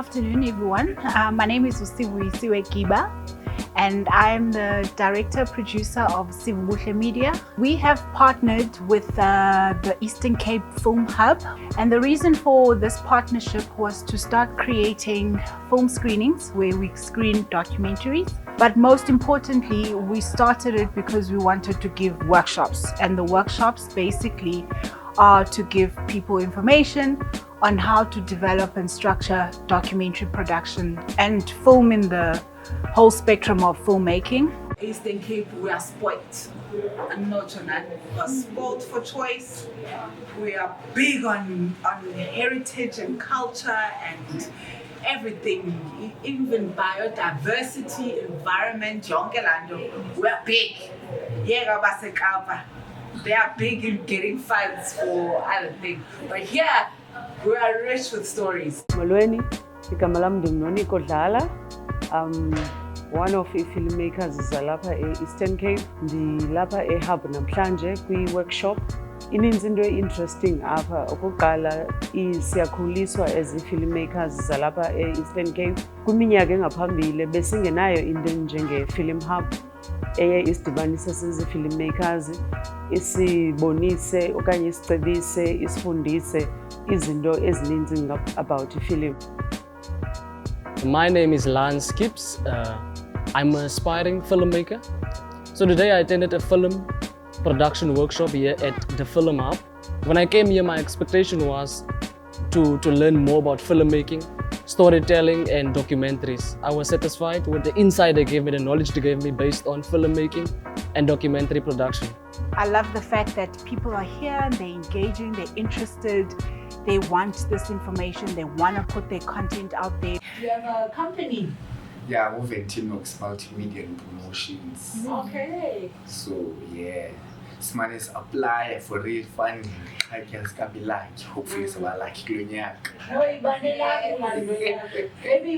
afternoon, everyone. My name is Usiwe Kiba, and I'm the director-producer of Sivubuhle Media. We have partnered with the Eastern Cape Film Hub, and the reason for this partnership was to start creating film screenings where we screen documentaries. But most importantly, we started it because we wanted to give workshops, and the workshops basically are to give people information on how to develop and structure documentary production and film in the whole spectrum of filmmaking. Eastern Cape, we are spoilt. I'm not sure that we are spoilt for choice. We are big on heritage and culture and everything, even biodiversity, environment, we are big. They are big in getting funds for other things. But here, we are rich with stories. Molweni, igama lam ndingoniko Dlala. One of the filmmakers zalapha e-Eastern Cape. Ndilapha e-Hub namhlanje kwi-workshop. Ininzi into interesting apha. Okokuqala siyakhuliswa as filmmakers zalapha e-Eastern Cape. Kwiminyaka engaphambili besingenayo into njenge-film hub eye isidibanisa sizi-filmmakers, isibonise okanye isicebise, isifundise izinto ezininzi about film. My name is Lance Skips. I'm an aspiring filmmaker. So today I attended a film production workshop here at the Film Hub. When I came here, my expectation was to learn more about filmmaking, storytelling and documentaries. I was satisfied with the insight they gave me, the knowledge they gave me based on filmmaking and documentary production. I love the fact that people are here, they're engaging, they're interested, they want this information, they want to put their content out there. You have a company? Yeah, we're Ventinox Multimedia and Promotions. Okay. So, yeah. Someone is apply for real funding. I can be like, hopefully, it's about like Maybe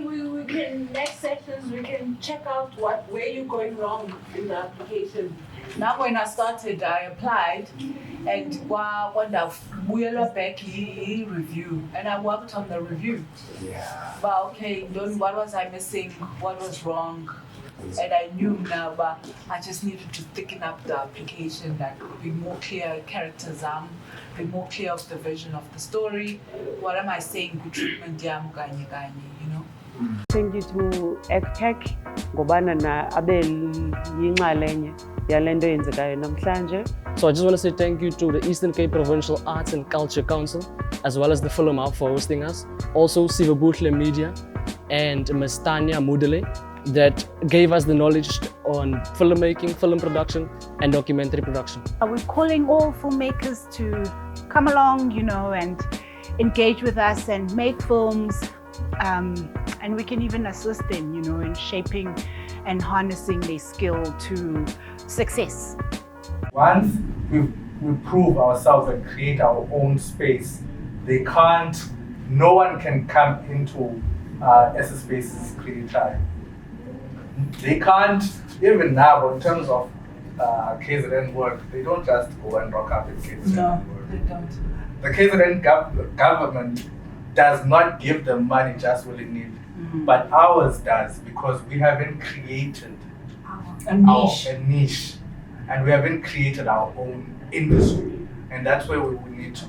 we can, next sessions, we can check out where you're going wrong in the application. Now, when I started, I applied and when I went back, he review, and I worked on the review. Yeah. But okay, what was I missing? What was wrong? And I knew now, but I just needed to thicken up the application, like be more clear characters, be more clear of the vision of the story. What am I saying? Good treatment, you know. Thank you to ECPACC ngobana na abe yinxalenye yalento yenzekayo namhlanje. So I just want to say thank you to the Eastern Cape Provincial Arts and Culture Council, as well as the Film Hub for hosting us. Also Sivubuhle Media and Ms. Tanya Mudele that gave us the knowledge on filmmaking, film production and documentary production. We're calling all filmmakers to come along, and engage with us and make films. And we can even assist them, in shaping and harnessing their skill to success. Once we prove ourselves and create our own space, no one can come into S Space's creator. They can't, even now, in terms of KZN work, they don't just go and rock up in KZN work. They don't. The KZN government does not give them money just willy-nilly, but ours does, because we haven't created a niche. a niche, and we haven't created our own industry, and that's where we need to